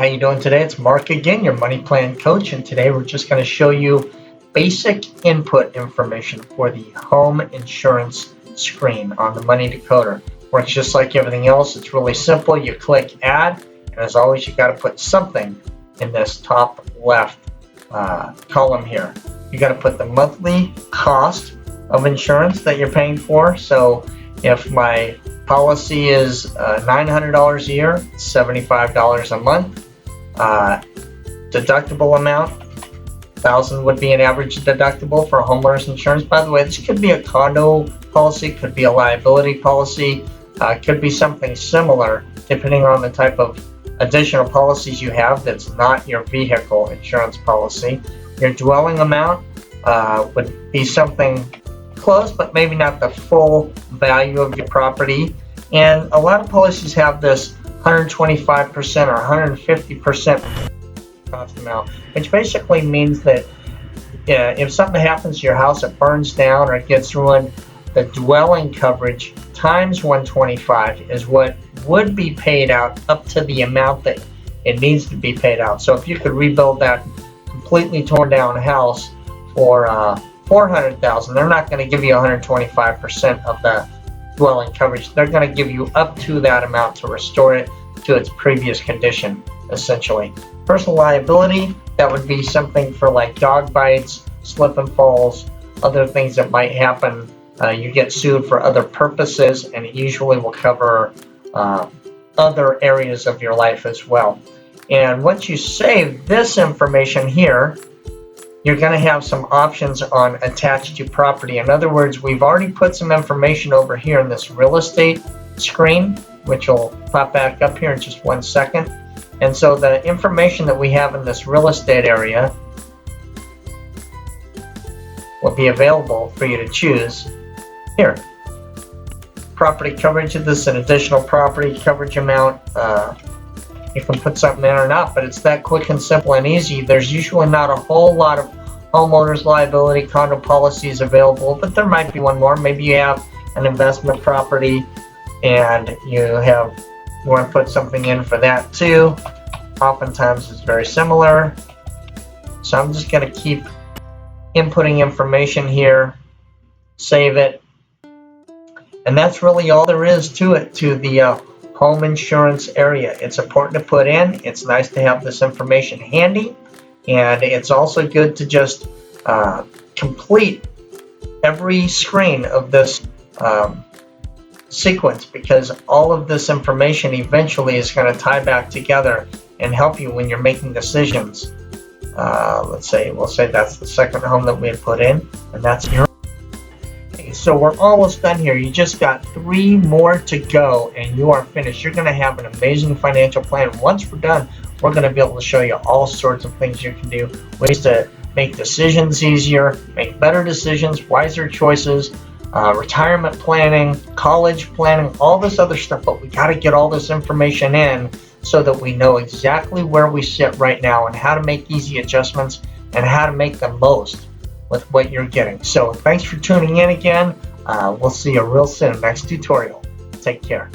how you doing today? It's Mark again, your money plan coach, and today we're just going to show you basic input information for the home insurance screen on the Money Decoder. Works just like everything else. It's really simple. You click add, and as always, you got to put something in this top left column here. You got to put the monthly cost of insurance that you're paying for. So if my policy is $900 a year, $75 a month. Deductible amount, $1,000 would be an average deductible for homeowners insurance. By the way, this could be a condo policy, could be a liability policy, could be something similar depending on the type of additional policies you have that's not your vehicle insurance policy. Your dwelling amount would be something close, but maybe not the full value of your property. And a lot of policies have this 125% or 150% cost amount, which basically means that if something happens to your house, it burns down or it gets ruined, the dwelling coverage times 125 is what would be paid out up to the amount that it needs to be paid out. So if you could rebuild that completely torn down house for $400,000, they're not going to give you 125% of the dwelling coverage. They're going to give you up to that amount to restore it to its previous condition, essentially. Personal liability, that would be something for like dog bites, slip and falls, other things that might happen. You get sued for other purposes, and it usually will cover other areas of your life as well. And once you save this information here, you're going to have some options on attached to property. In other words, we've already put some information over here in this real estate screen, which will pop back up here in just 1 second. And so the information that we have in this real estate area will be available for you to choose here. Property coverage, this is an additional property coverage amount. You can put something in or not, but it's that quick and simple and easy. There's usually not a whole lot of homeowners liability condo policies available, but there might be one more. Maybe you have an investment property and you want to put something in for that too. Oftentimes it's very similar. So I'm just going to keep inputting information here, save it, and that's really all there is to it, to the home insurance area. It's important to put in. It's nice to have this information handy, and it's also good to just complete every screen of this sequence, because all of this information eventually is going to tie back together and help you when you're making decisions. We'll say that's the second home that we had put in, and that's your. So we're almost done here. You just got 3 more to go and you are finished. You're going to have an amazing financial plan. Once we're done, we're going to be able to show you all sorts of things you can do, ways to make decisions easier, make better decisions, wiser choices, retirement planning, college planning, all this other stuff. But we got to get all this information in so that we know exactly where we sit right now and how to make easy adjustments and how to make the most with what you're getting. So thanks for tuning in again. We'll see you real soon next tutorial. Take care.